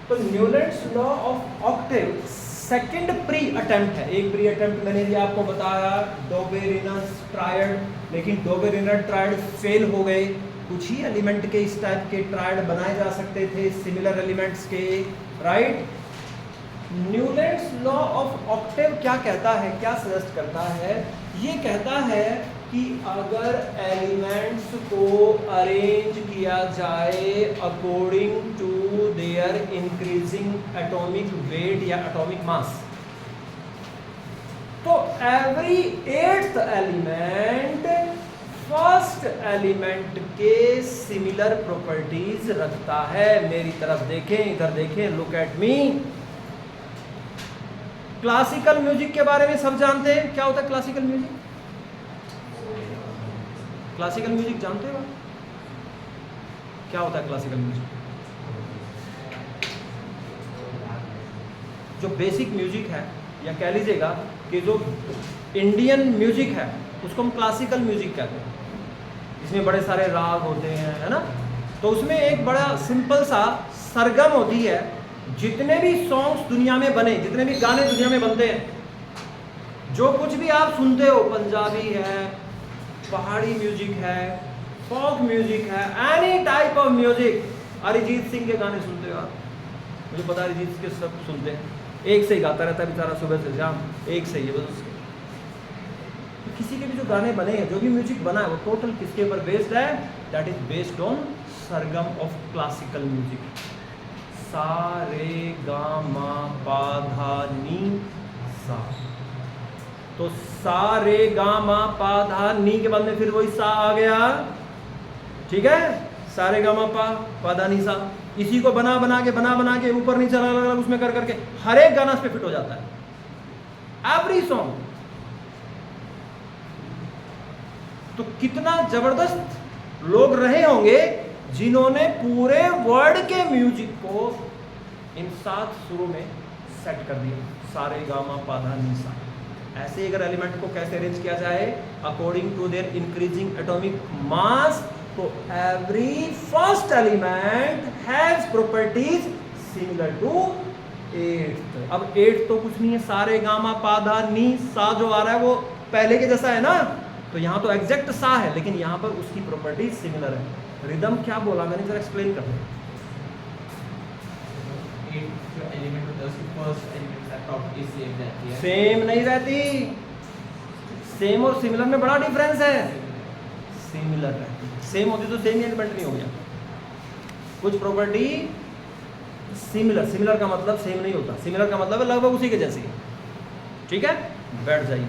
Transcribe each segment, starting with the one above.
तो Newlands law of Octave second pre attempt है। एक प्री अटेम्प्ट मैंने भी आपको बताया, डोबेरिनस ट्रायड, लेकिन डोबेरिनर ट्रायड फेल हो गए। कुछ ही एलिमेंट के इस टाइप के ट्रायड बनाए जा सकते थे, सिमिलर एलिमेंट्स के, right. Newlands law of Octave क्या कहता है, क्या सजेस्ट करता है? ये कहता है कि अगर एलिमेंट्स को अरेंज किया जाए according to their increasing atomic weight या एटॉमिक मास, तो every eighth element first element के सिमिलर प्रॉपर्टीज रखता है। मेरी तरफ देखें, इधर देखें, look at me. Classical music के बारे में सब जानते हैं, क्या होता है क्लासिकल म्यूजिक? क्लासिकल म्यूजिक जानते हो क्या होता है क्लासिकल म्यूजिक? जो बेसिक म्यूजिक है, या कह लीजिएगा कि जो इंडियन म्यूजिक है, उसको हम क्लासिकल म्यूजिक कहते हैं। इसमें बड़े सारे राग होते हैं, है ना। तो उसमें एक बड़ा सिंपल सा सरगम होती है। जितने भी सॉन्ग्स दुनिया में बने, जितने भी गाने दुनिया में बनते हैं, जो कुछ भी आप सुनते हो, पंजाबी है, पहाड़ी म्यूजिक है, फोक म्यूजिक है, any type of music, Arijit Singh के गाने सुनते हो आप, मुझे पता है अरिजीत के सब सुनते हैं, एक से ही गाता रहता है बेचारा सुबह से शाम, एक से ही है बस उसके। तो किसी के भी जो गाने बने हैं, जो भी म्यूजिक बना है, वो टोटल किसके ऊपर बेस्ड है? That is based on Sargam of classical music. सा रे गा मा पा धा नी सा। तो सा रे गा मा पा धा नी के बाद में फिर वही सा आ गया, ठीक है, सा रे गा मा पा धा नी सा। इसी को बना बना के ऊपर नीचे अलग अलग उसमें कर करके हर एक गाना इस पे फिट हो जाता है, एवरी सॉन्ग। तो कितना जबरदस्त लोग रहे होंगे जिन्होंने पूरे वर्ल्ड के म्यूजिक को इन 7 सुरों में सेट कर दिया, सारे गामा पाधा नी सा। ऐसे अगर एलिमेंट को कैसे अरेंज किया जाए? According to their increasing atomic mass. तो every first element has properties similar to eighth. अब एट्थ तो कुछ नहीं है, सारे गामा पाधा नी सा जो आ रहा है वो पहले के जैसा है ना, तो यहाँ तो एग्जैक्ट सा है, लेकिन यहाँ पर उसकी प्रॉपर्टीज सिमिलर है। रिदम क्या बोला मैंने, जरा एक्सप्लेन कर दो। सेम नहीं रहती, सेम और सिमिलर में बड़ा डिफरेंस है। सिमिलर रहती, सेम होती तो सेम एलिमेंट नहीं हो गया। कुछ प्रॉपर्टी सिमिलर, सिमिलर का मतलब सेम नहीं होता, सिमिलर का मतलब है लगभग उसी के जैसी, ठीक है। बैठ जाइए।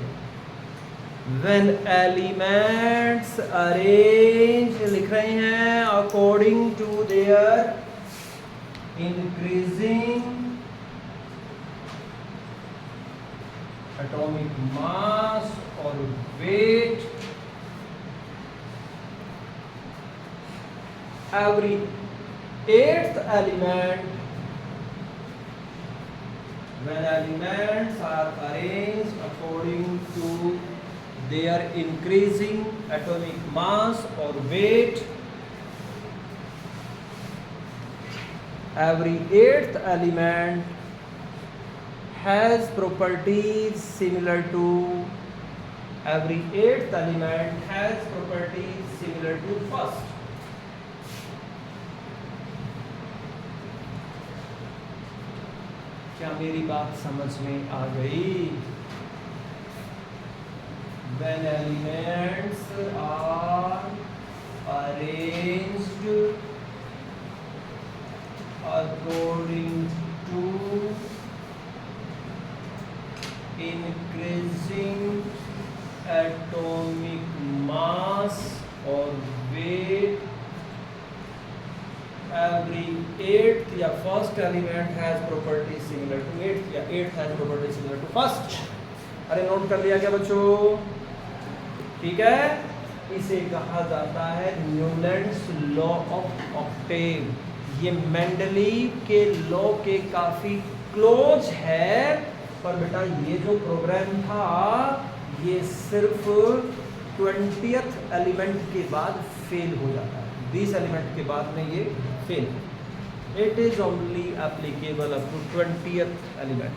When elements arrange, लिख रहे हैं, according to their increasing atomic mass or weight, every 8th element, when elements are arranged according to their increasing atomic mass or weight, every 8th element has properties similar to, every 8th element has properties similar to first. क्या मेरी बात समझ में आ गई? When elements are arranged according to increasing atomic mass or weight, every 8th या first element has properties similar to 8th या 8th has properties similar to first। अरे note कर लिया क्या बच्चों? ठीक है, इसे कहा जाता है न्यूलैंड्स लॉ ऑफ ऑक्टेव। ये मेंडलीव के लॉ के काफी क्लोज है, पर बेटा ये जो प्रोग्राम था ये सिर्फ 20th एलिमेंट के बाद फेल हो जाता है, 20 एलिमेंट के बाद में ये fail. It is only applicable up to 20th element,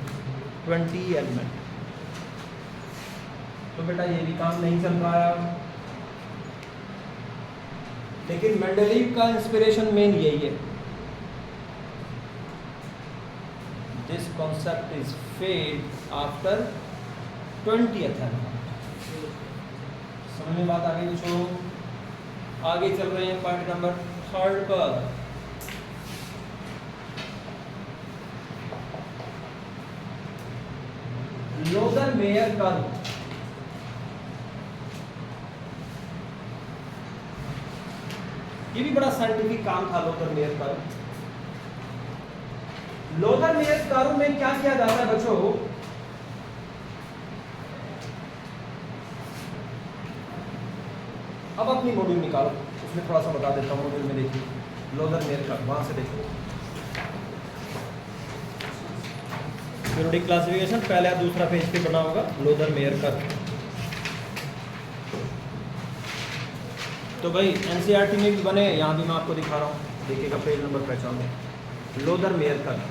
20 element। तो बेटा ये भी काम नहीं चल पाया, लेकिन मेंडलीव का इंस्पिरेशन मेन यही है। This concept is fed after 20th element। समझ में बात आ गई बच्चों? आगे चल रहे हैं पॉइंट नंबर 3 पर। Luther-mayor curve. ये भी बड़ा साइंटिफिक काम था लोदर-मेयर कर्व। लोदर-मेयर कर्व में क्या किया जाता है बच्चों? अब अपनी मॉड्यूल निकालो, उसमें थोड़ा सा बता देता हूँ। मॉड्यूल में देखिए लोदर-मेयर कर्व, वहां से देखो पीरियोडिक क्लासिफिकेशन, पहला दूसरा पेज पे बना होगा लोदर-मेयर कर्व। तो भाई एनसीईआरटी में भी बने, यहाँ भी मैं आपको दिखा रहा हूँ, देखिएगा पेज नंबर 55 लोदर-मेयर कर्व।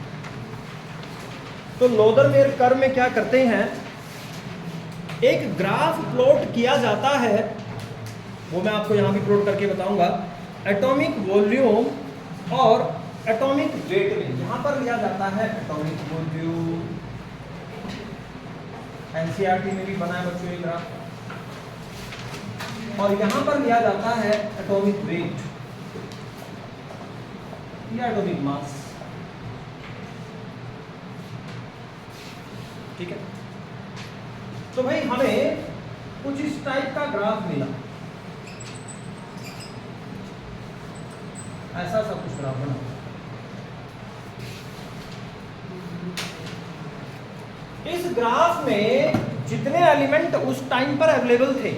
तो लोदर-मेयर कर्व में क्या करते हैं, एक ग्राफ प्लॉट किया जाता है, वो मैं आपको यहाँ भी प्लॉट करके बताऊंगा। एटॉमिक वॉल्यूम और एटॉमिक वेट में यहाँ पर लिया जाता है एटॉमिक वॉल्यूम, एनसीईआरटी में भी बना है बच्चों ये ग्राफ, और यहाँ पर लिया जाता है एटॉमिक वेट या एटॉमिक मास। ठीक है, तो भाई हमें कुछ इस टाइप का ग्राफ मिला, ऐसा सब कुछ ग्राफ बना। इस ग्राफ में जितने एलिमेंट उस टाइम पर अवेलेबल थे,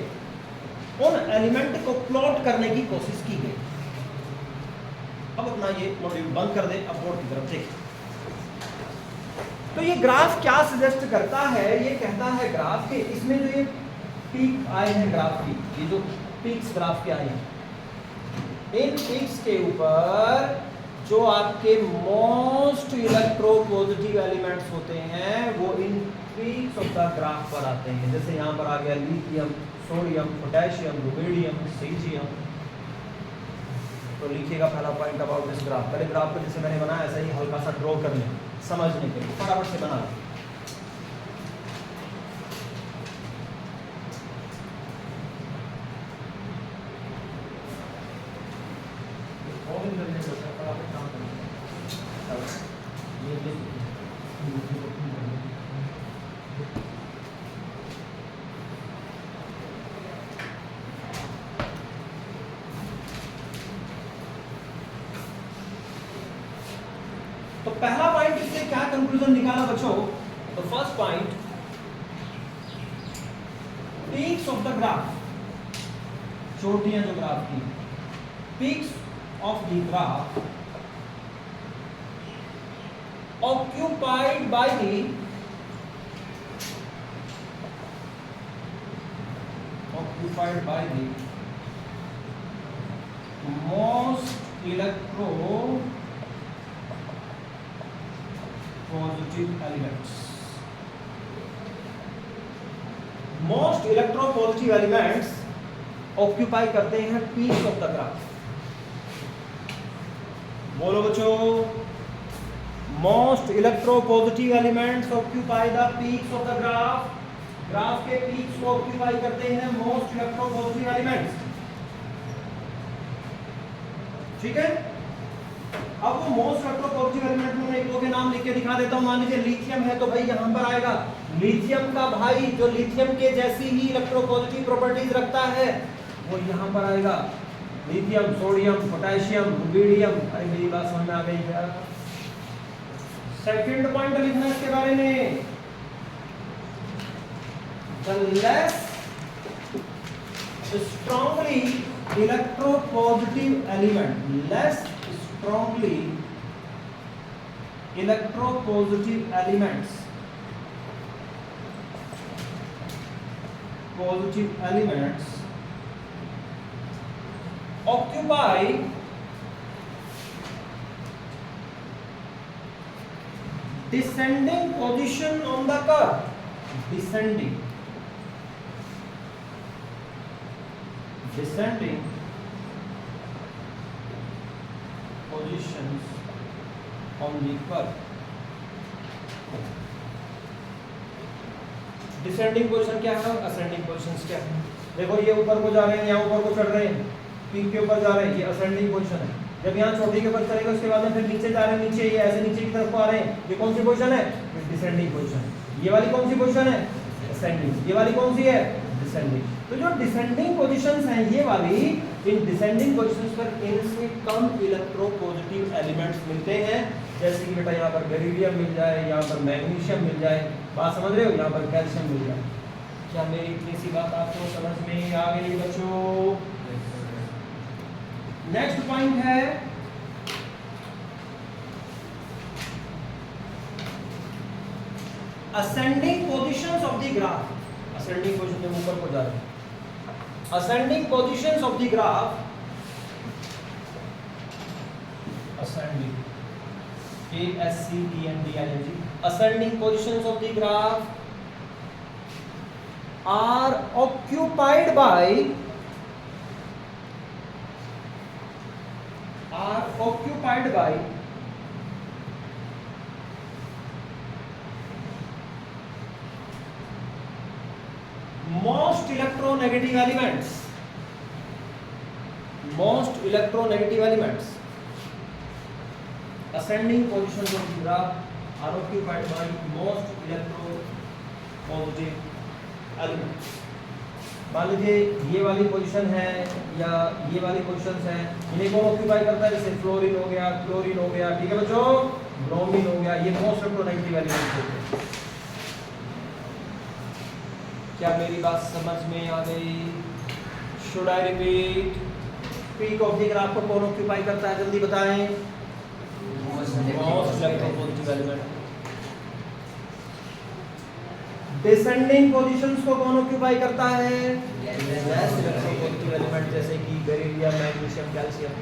उन एलिमेंट को प्लॉट करने की कोशिश की गई। अब अपना ये मॉड्यूल बंद कर दे, अब बोर्ड की तरफ देखें। तो ये ग्राफ क्या सजेस्ट करता है, ये कहता है ग्राफ के इसमें जो ये पीक आए हैं ग्राफ की, ये जो पीक्स ग्राफ के आए हैं, इन पीक्स के ऊपर जो आपके मोस्ट इलेक्ट्रोपॉजिटिव एलिमेंट्स होते हैं वो इन पीक्स ऑफ द ग्राफ पर आते हैं। जैसे यहाँ पर आ गया lithium, sodium, potassium, rubidium, caesium. तो लिखिएगा पहला पॉइंट अबाउट दिस ग्राफ। पहले ग्राफ को जैसे मैंने बनाया ऐसा ही हल्का सा ड्रॉ कर लें समझने के लिए, फटाफट से बना। तो पहला पॉइंट इससे क्या कंक्लूजन निकाला बच्चों? तो first point, peaks of the graph, चोटियां जो ग्राफ की, peaks of the graph occupied by the most electropositive elements। Most electropositive elements occupy करते हैं पीक्स ऑफ द ग्राफ। बोलो बच्चों, most electropositive elements occupy the peaks of the graph. Graph के peaks को occupy करते हैं most electropositive elements. ठीक है, अब वो मोस्ट इलेक्ट्रोपॉजिटिव एलिमेंट में मैं एक दो के नाम लिख के दिखा देता हूं। मान लीजिए लिथियम है, तो भाई यहां पर आएगा लिथियम का भाई जो लिथियम के जैसी ही इलेक्ट्रोपॉजिटिव प्रॉपर्टीज रखता है वो यहां पर आएगा। Lithium, sodium, potassium, rubidium. अरे मेरी बात समझ में आ गई क्या? सेकंड पॉइंट लिखना इसके बारे में, the less strongly electropositive element, less strongly electropositive elements, positive elements occupy descending position on the curve, descending positions on the curve. Descending position क्या है, असेंडिंग पोजीशंस क्या है? देखो ये ऊपर को जा रहे हैं, यहाँ ऊपर को चढ़ रहे हैं, पीक के ऊपर जा रहे हैं, ये असेंडिंग पोजीशन है। जब यहाँ चोटी के ऊपर चलेगा उसके बाद में फिर नीचे जा रहे हैं, नीचे ये ऐसे नीचे की तरफ को आ रहे हैं, ये कौन सी पोजीशन है? Descending position. ये वाली कौन सी पोजीशन है? असेंडिंग। ये वाली कौन सी है? डिसेंडिंग। तो जो डिसेंडिंग पोजीशंस हैं ये वाली, इन डिसेंडिंग पोजीशंस पर इनसे कम इलेक्ट्रोपॉजिटिव एलिमेंट्स मिलते हैं, जैसे कि बेटा यहाँ पर बेरिलियम मिल जाए, यहाँ पर मैग्नीशियम मिल जाए, बात समझ रहे हो, यहाँ पर कैल्शियम मिल जाए। क्या मेरी इतनी सी बात आपको समझ में आ गई बच्चों? नेक्स्ट पॉइंट है ascending positions of the graph. Ascending position में ऊपर को जा रहे हैं। Ascending positions of the graph, ascending, ASCENDING, ascending positions of the graph are occupied by most electronegative elements. Most electronegative elements. Ascending positions of the graph are occupied by most electropositive elements. मान लीजिए ये वाली position है या ये वाली positions है, इन्हें कौन ऑक्यूपाई करता है? जैसे फ्लोरीन हो गया, क्लोरीन हो गया, ठीक है बच्चों, ब्रोमीन हो गया, ये मोस्ट इलेक्ट्रोनेगेटिव एलिमेंट्स होते हैं। क्या मेरी बात समझ में आ गई? Should I repeat? Peak of the graph को कौन ऑक्यूपाई करता है? जल्दी बताएं। Most electropositive element. Descending positions को कौन ऑक्यूपाई करता है? लेस इलेक्ट्रोपॉजिटिव एलिमेंट, जैसे कि beryllium, magnesium, calcium.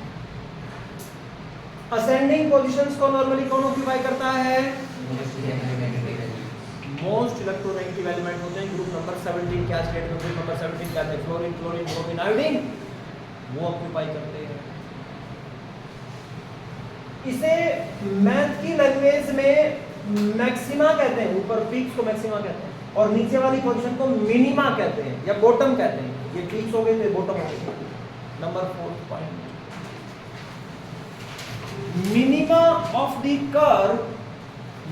Ascending positions को नॉर्मली कौन ऑक्यूपाई करता है? मोस्ट इलेक्ट्रोनेगेटिव एलिमेंट होते हैं। ग्रुप नंबर 17 क्या स्टेट में? ग्रुप नंबर 17 क्या है? फ्लोरीन, क्लोरीन, ब्रोमीन, आयोडीन, वो ऑक्यूपाई करते हैं। इसे मैथ की लैंग्वेज में मैक्सिमा कहते हैं। ऊपर पीक्स को मैक्सिमा कहते हैं और नीचे वाली पोजीशन को मिनिमा कहते हैं या बॉटम कहते हैं। ये पीक्स हो गए थे, बॉटम हो गए। Number 4 point, minima of the curve,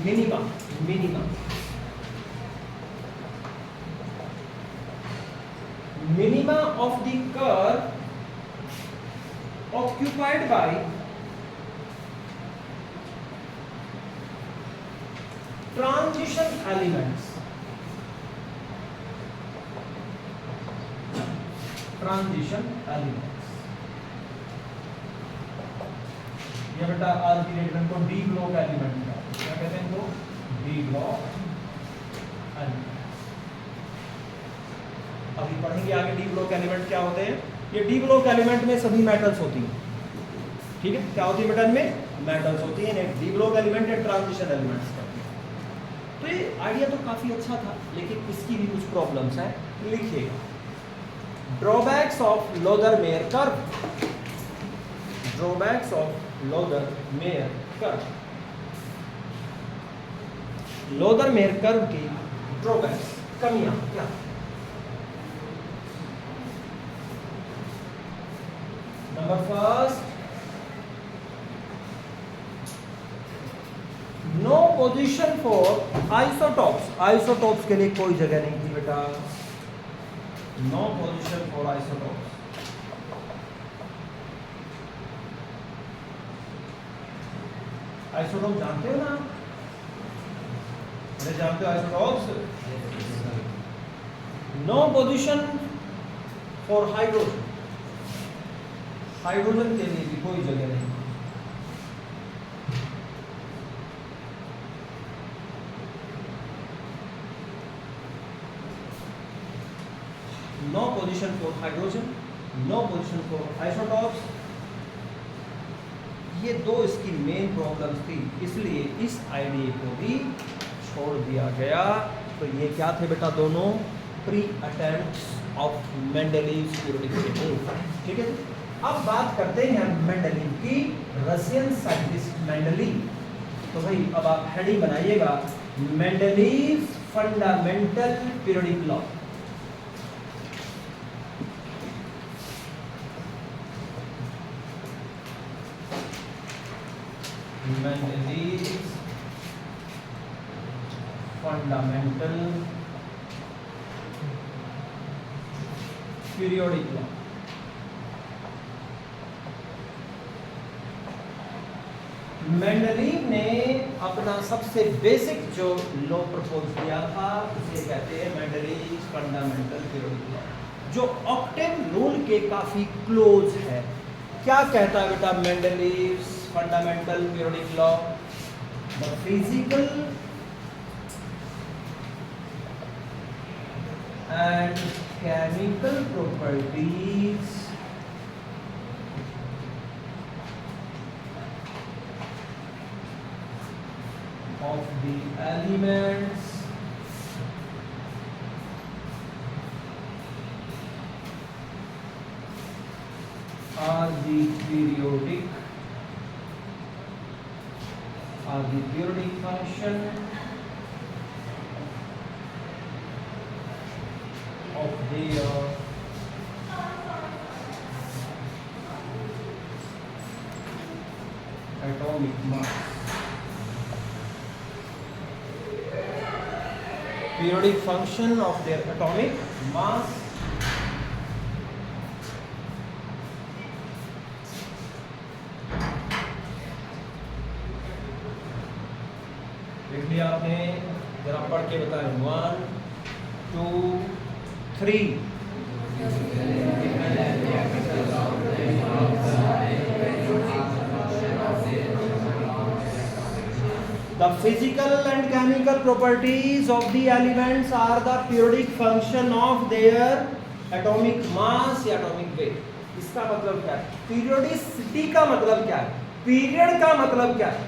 minima of the curve occupied by transition elements, ये बेटा आज की डेट में तो डी ब्लॉक एलिमेंट का क्या कहते हैं? तो डी ब्लॉक एलिमेंट। अभी पढ़ेंगे आगे डी ब्लॉक एलिमेंट क्या होते हैं। ये डी ब्लॉक एलिमेंट में सभी मेटल्स होती हैं, ठीक है? क्या होती है मेटल में? मेटल्स होती हैं। डी ब्लॉक एलिमेंट या ट्रांजिशन एलिमेंट्स का। तो ये आइडिया तो काफी अच्छा था, लेकिन इसकी भी कुछ प्रॉब्लम्स हैं, लिखिएगा। Drawbacks of Lothar Meyer curve, drawbacks of Lothar Meyer curve, Lothar Meyer curve की ड्रॉबैक्स, कमियां क्या? Number first, no position for isotopes. Isotopes के लिए कोई जगह नहीं थी बेटा। No position for isotopes. Isotope जानते हो ना? अरे जानते हो isotopes? No position for hydrogen. Hydrogen के लिए भी कोई जगह नहीं। No position for hydrogen, no position for isotopes. ये दो इसकी मेन प्रॉब्लम्स थी, इसलिए इस आईडिया को भी छोड़ दिया गया। तो ये क्या थे बेटा, दोनों pre attempts of Mendeleev's periodic table. ठीक है, अब बात करते हैं मेंडलीव की, रशियन साइंटिस्ट मेंडलीव। तो भाई अब आप हेडिंग बनाइएगा, Mendeleev's fundamental periodic law. Mendeleev's fundamental periodic law। Mendeleev ने अपना सबसे बेसिक जो लॉ प्रपोज किया था उसे कहते हैं मेंडलीव्स फंडामेंटल पीरियोडिक लॉ, जो ऑक्टेव रूल के काफी क्लोज है। क्या कहता है बेटा Mendeleev's fundamental periodic law? The physical and chemical properties of the elements are the periodic function of their atomic mass। Periodic function of their atomic mass लिख लिया आपने, जरा पढ़ के बताएं। 1 2 3। The physical and chemical properties of the elements are the periodic function of their atomic mass या atomic weight। इसका मतलब क्या है? पीरियोडिसिटी का मतलब क्या है? पीरियड का मतलब क्या है?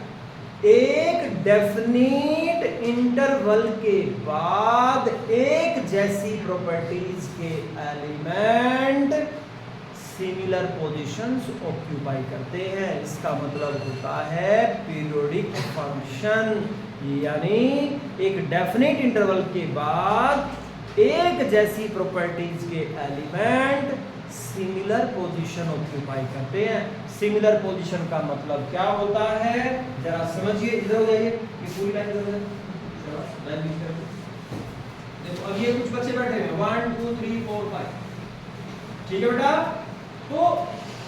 एक डेफिनिट इंटरवल के बाद एक जैसी प्रॉपर्टीज के एलिमेंट सिमिलर पोजीशंस ऑक्यूपाई करते हैं। इसका मतलब होता है पीरियोडिक फंक्शन, यानी एक डेफिनेट इंटरवल के बाद एक जैसी प्रॉपर्टीज के एलिमेंट सिमिलर पोजीशन ऑक्यूपाई करते हैं। सिमिलर पोजीशन का मतलब क्या होता है, जरा समझिए। इधर हो जाइए, ये पूरी लाइन इधर हो जाए। देखो अब ये कुछ बच्चे बैठे हैं 1 2 3 4 5, ठीक है बेटा। तो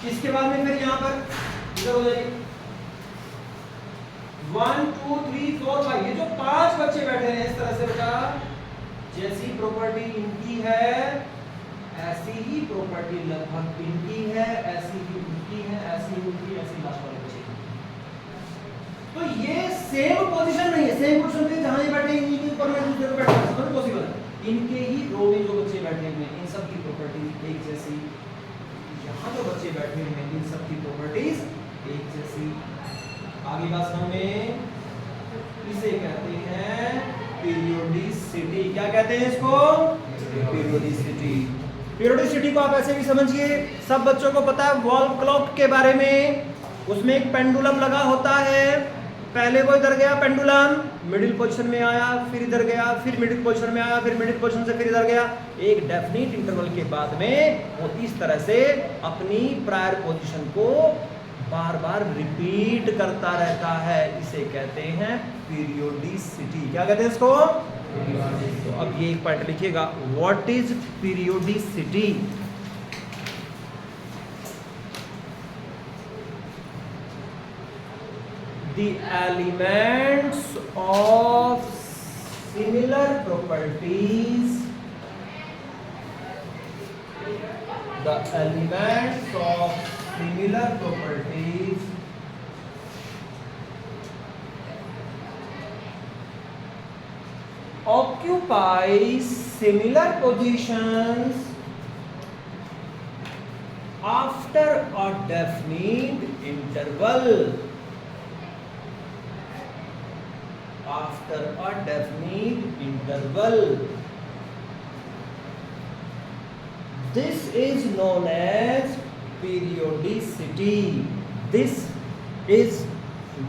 इसके बाद में फिर यहाँ पर इधर हो जाइए 1 2 3 4 5, ये जो 5 बच्चे बैठे हैं इस तरह से बेटा, जैसी प्रॉपर्टी इनकी है ऐसी ही प्रॉपर्टी लगभग इनकी है, ऐसी ही उनकी है, ऐसी उनकी, ऐसी लास्ट वाले बच्चे। तो ये सेम पोजीशन नहीं है, सेम पोजीशन पे जहां ये बैठे हैं इनके ऊपर में दूसरे पे बैठे हैं, सब पॉसिबल है। इनके ही रो में जो बच्चे बैठे हुए हैं इन सब की प्रॉपर्टी एक जैसी, यहाँ जो बच्चे बैठे हुए हैं इन सब की प्रॉपर्टीज एक जैसी। आगे बात समझ में, इसे कहते हैं पीरियोडिसिटी। क्या कहते हैं इसको? पीरियोडिसिटी। पीरियोडिसिटी को आप ऐसे भी समझिए, सब बच्चों को पता है वॉल क्लॉक के बारे में, उसमें एक पेंडुलम लगा होता है। पहले वो इधर गया पेंडुलम, मिडिल पोजीशन में आया, फिर इधर गया, फिर मिडिल पोजीशन में आया, फिर मिडिल पोजीशन से फिर इधर गया। एक डेफिनेट इंटरवल के बाद में वो इस तरह से अपनी प्रायर पोजीशन को बार बार रिपीट करता रहता है। इसे कहते हैं पीरियोडिसिटी। क्या कहते हैं इसको? तो अब ये एक पॉइंट लिखिएगा, what is periodicity? The elements of similar properties, the elements of similar properties occupy similar positions after a definite interval। after a definite interval. This is known as periodicity. This is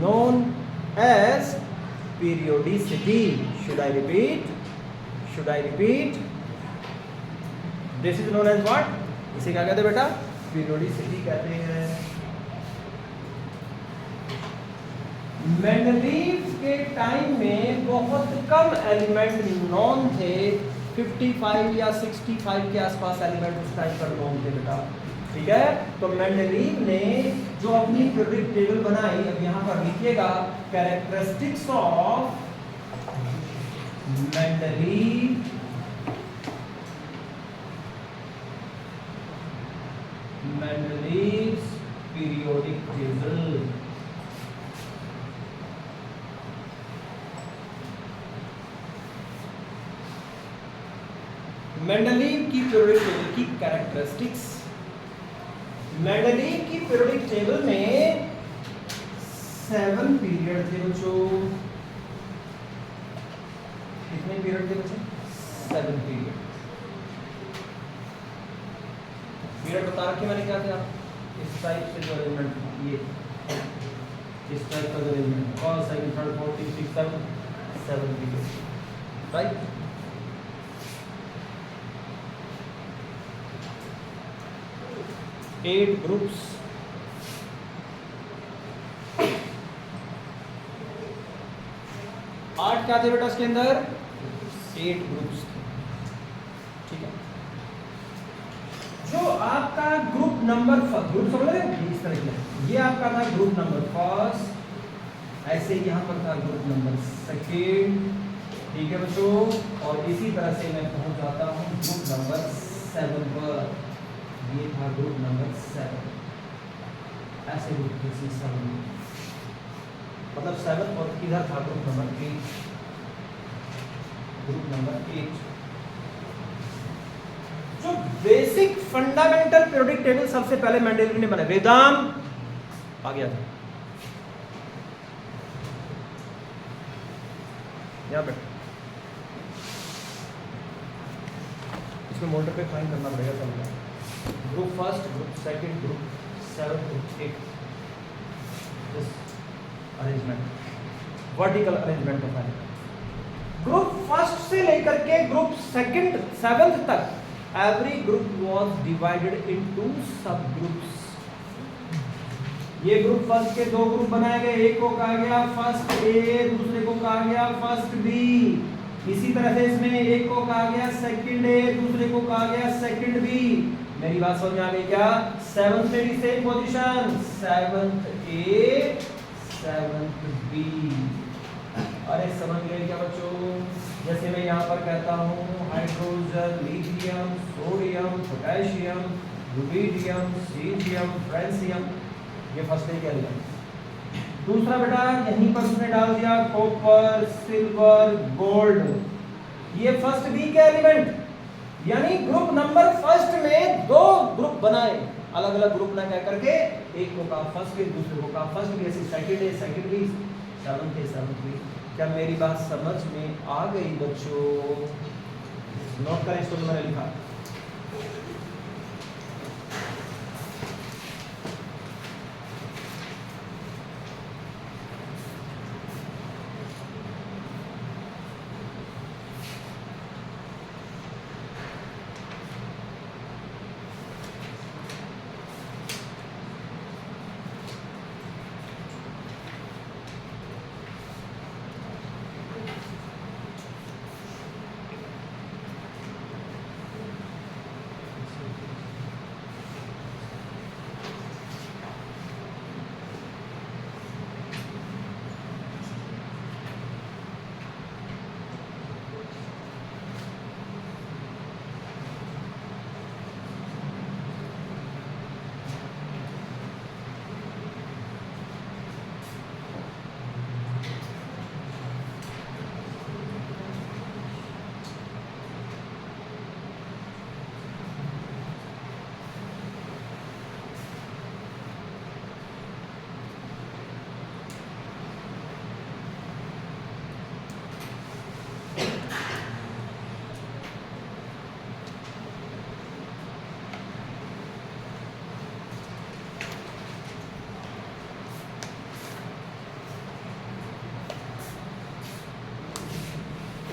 known as periodicity. Should I repeat? This is known as what? इसे क्या कहते हैं बेटा? Periodicity कहते हैं. Mendeleev के time में बहुत कम एलिमेंट नॉन थे, 55 या 65 के आसपास एलिमेंट उस टाइम पर नॉन थे बेटा. ठीक है, तो मेंडलीव ने जो अपनी पीरियोडिक टेबल बनाई, अब यहाँ पर लिखिएगा characteristics of Mendeleev's periodic table. Mendeleev की पीरियोडिक टेबल की कैरेक्टरिस्टिक्स. मेंडलीव की पीरियोडिक टेबल में 7 पीरियड थे बच्चों. कितने पीरियड थे बच्चों? 7 पीरियड. पीरियड बता रखी मैंने क्या था? इस टाइप से जो एलिमेंट, ये इस टाइप का जो एलिमेंट, कौन सा? 3rd 4th 5th 6th 7 period, right. Eight groups. आठ क्या थे बेटा इसके अंदर? 8 ग्रुप्स थे. ठीक है, जो आपका ग्रुप नंबर फर्स्ट, ग्रुप समझ रहे हो इस तरह का, ये आपका था ग्रुप नंबर फर्स्ट. ऐसे यहाँ पर था ग्रुप नंबर सेकेंड. ठीक है बच्चों, और इसी तरह से मैं पहुंच जाता हूँ ग्रुप नंबर 7 पर. ये था ग्रुप नंबर 7. ऐसे ग्रुप थे 7, मतलब 7, और इधर था ग्रुप नंबर 8. ग्रुप नंबर 8 जो बेसिक फंडामेंटल पीरियोडिक टेबल सबसे पहले मेंडलीव ने बनाया. वेदाम आ गया था यहाँ पे. इसमें मोल्डर पे फाइन करना पड़ेगा सब. Group first, group second, group 7, group 8. This arrangement, vertical arrangement होता है. ग्रुप फर्स्ट से लेकर के ग्रुप सेकंड 7th तक every group was divided into sub groups. ये ग्रुप फर्स्ट के 2 ग्रुप बनाए गए. एक को कहा गया फर्स्ट ए, दूसरे को कहा गया फर्स्ट बी. इसी तरह से इसमें एक को कहा गया सेकंड ए, दूसरे को कहा गया सेकंड बी. मेरी बात समझ में आ गई क्या? 7th में भी सेम पोजीशन, 7th ए 7th बी. अरे समझ गए क्या बच्चों? जैसे मैं यहाँ पर कहता हूँ hydrogen, lithium, sodium, potassium, rubidium, caesium, francium, ये फर्स्ट है क्या लिया. दूसरा बेटा यहीं पर उसने डाल दिया कॉपर, सिल्वर, गोल्ड. ये फर्स्ट बी के एलिमेंट. यानी ग्रुप नंबर फर्स्ट में 2 ग्रुप बनाए, अलग अलग ग्रुप ना कह करके. एक को कहा फर्स्ट बी, दूसरे को कहा फर्स्ट बी. ऐसे सेकंड है सेकंड बी, 7th है 7th बी. क्या मेरी बात समझ में आ गई बच्चों? नोट करें इसको, मैंने लिखा.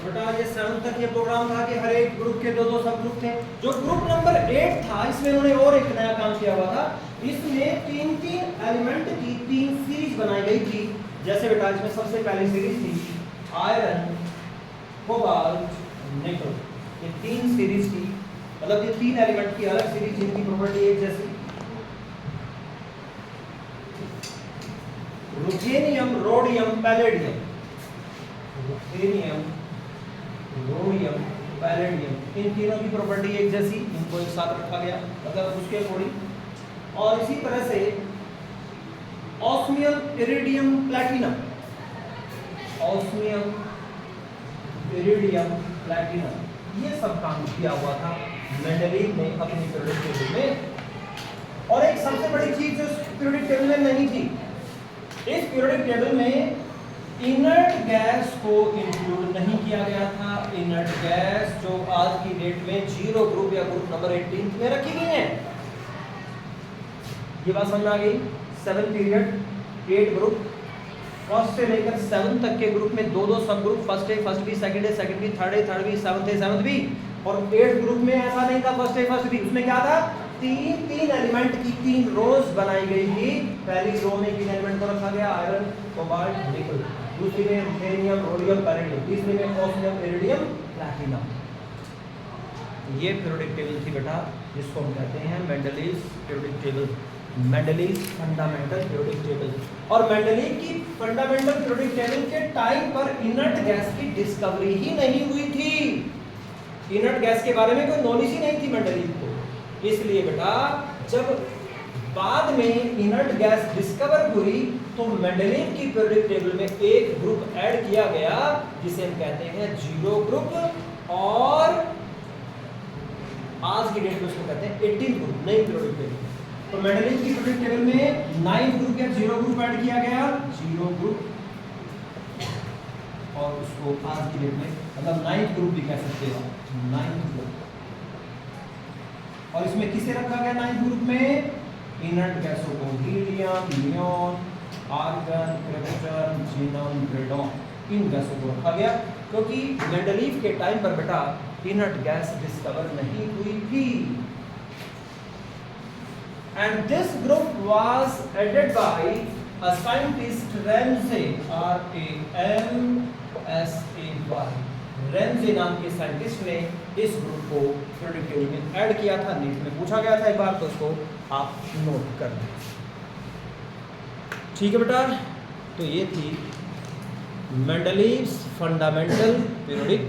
बेटा ये 7 तक ये प्रोग्राम था कि हर एक ग्रुप के 2-2 सब ग्रुप थे। जो ग्रुप नंबर 8 था इसमें उन्होंने और एक नया काम किया हुआ था, इसमें 3-3 एलिमेंट की 3 सीरीज बनाई गई थी। जैसे बेटा इसमें सबसे पहली सीरीज थी आयरन, कोबाल्ट, निकल, ये 3 सीरीज थी, मतलब ये 3 एलिमेंट की अलग सीरीज जिनकी प्रॉपर्टी एक जैसी। Ruthenium, rhodium, palladium, ruthenium, rhodium, palladium, इन तीनों की प्रॉपर्टी एक जैसी, इनको एक साथ रखा गया मतलब उसके अकॉर्डिंग। और इसी तरह से osmium, iridium, platinum, osmium, iridium, platinum, ये सब काम किया हुआ था मेंडलीव ने अपनी पीरियोडिक टेबल में। और एक सबसे बड़ी चीज जो पीरियोडिक टेबल में नहीं थी, इस पीरियोडिक टेबल में इनर्ट गैस को इंक्लूड नहीं किया गया था। इनर्ट गैस जो आज की डेट में 0 ग्रुप या ग्रुप नंबर 18 में रखी गई है। ये बात समझ आ गई। 7 पीरियड, 8 ग्रुप, फर्स्ट से लेकर 7 तक के ग्रुप में 2-2 sub group, first A first B, second A second B, third A third B, seventh A seventh B. और 8 ग्रुप में ऐसा नहीं था फर्स्ट ए फर्स्ट बी, उसमें क्या था 3 एलिमेंट की 3 रोज बनाई गई थी। पहली रो में किन एलिमेंट को रखा गया, आयरन, कोबाल्ट, निकल, दूसरी में रुथेनियम, रोडियम, पैलेडियम, तीसरी में ऑस्मियम, इरिडियम, प्लैटिनम। ये पीरियोडिक टेबल थी बेटा, जिसको हम कहते हैं Mendeleev periodic table, Mendeleev fundamental periodic table. और मेंडलीव की फंडामेंटल पीरियोडिक टेबल के टाइम पर इनर्ट गैस की डिस्कवरी ही नहीं हुई थी। इनर्ट गैस के बारे में कोई नॉलेज ही नहीं थी मेंडलीव को। इसलिए बेटा जब बाद में इनर्ट गैस डिस्कवर हुई तो मेंडलीव की पीरियोडिक टेबल में एक ग्रुप ऐड किया गया जिसे हम कहते हैं 0 ग्रुप, और आज की डेट में उसको कहते हैं 18 ग्रुप, नई पीरियोडिक टेबल। तो मेंडलीव की पीरियोडिक टेबल में 9 ग्रुप या 0 ग्रुप ऐड किया गया, 0 ग्रुप, और उसको आज की डेट में मतलब 9th ग्रुप भी कह सकते हो, 9th ग्रुप। और इसमें किसे रखा गया 9th ग्रुप में, इनर्ट गैसों को helium, neon, argon, krypton, xenon, radon, इन गैसों को रखा गया क्योंकि मेंडलीव के टाइम पर बेटा इनर्ट गैस डिस्कवर नहीं हुई थी। And this group was added by a scientist Ramsay, R-A-M-S-A-Y, Ramsay नाम के साइंटिस्ट ने इस ग्रुप को पीरियोडिक टेबल में ऐड किया था। नीट में पूछा गया था एक बार, तो उसको आप नोट कर लें। ठीक है बेटा, तो ये थी मेंडलीव्स फंडामेंटल पीरियोडिक